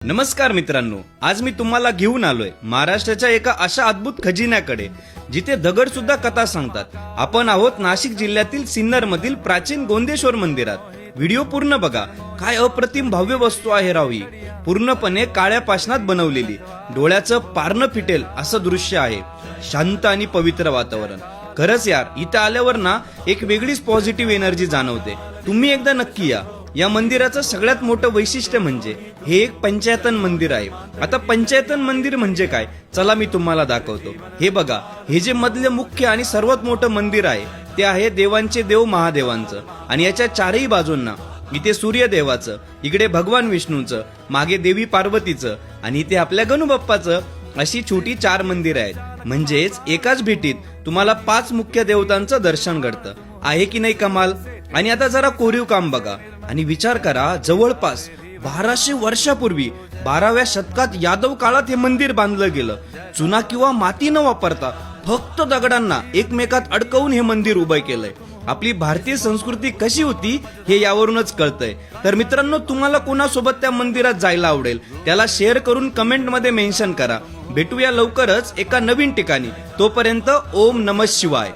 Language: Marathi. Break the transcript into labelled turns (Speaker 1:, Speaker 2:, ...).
Speaker 1: नमस्कार मित्रांनो, आज मी तुम्हाला घेऊन आलोय महाराष्ट्राच्या एका अशा अद्भुत खजिन्याकडे जिथे दगड सुद्धा कथा सांगतात। आपण आहोत नाशिक जिल्ह्यातील सिन्नर मधील प्राचीन गोंदेश्वर मंदिरात। व्हिडिओ पूर्ण बघा, काय अप्रतिम भव्य वस्तू आहे राव ही। पूर्णपणे काळ्या पाषाणात बनवलेली, डोळ्याचं पारणं फिटेल असं दृश्य आहे। शांत आणि पवित्र वातावरण। खरंच यार, इथं आल्यावर ना एक वेगळीच पॉझिटिव्ह एनर्जी जाणवते। तुम्ही एकदा नक्की या। या मंदिराचं सगळ्यात मोठं वैशिष्ट्य म्हणजे हे एक पंचायतन मंदिर आहे। आता पंचायतन मंदिर म्हणजे काय, चला मी तुम्हाला दाखवतो। हे बघा, हे जे मधले मुख्य आणि सर्वात मोठं मंदिर आहे ते आहे देवांचे देव महादेवांचं। आणि याच्या चारही बाजूंना इथे सूर्यदेवाचं, इकडे भगवान विष्णूचं, मागे देवी पार्वतीचं आणि इथे आपल्या गणूबाप्पाचं, अशी छोटी 4 मंदिर आहेत। म्हणजेच एकाच भेटीत तुम्हाला 5 मुख्य देवतांचं दर्शन घडतं। आहे की नाही कमाल। आणि आता जरा कोरीव काम बघा आणि विचार करा, जवळपास 1200 वर्षापूर्वी 12व्या शतकात यादव काळात हे मंदिर बांधलं गेलं। चुना किंवा माती न वापरता फक्त दगडांना एकमेकात अडकवून हे मंदिर उभं केलंय। आपली भारतीय संस्कृती कशी होती हे यावरूनच कळतंय। तर मित्रांनो, तुम्हाला कोणासोबत त्या मंदिरात जायला आवडेल त्याला शेअर करून कमेंट मध्ये मेन्शन करा। भेटूया लवकरच एका नवीन ठिकाणी। तोपर्यंत ओम नमः शिवाय।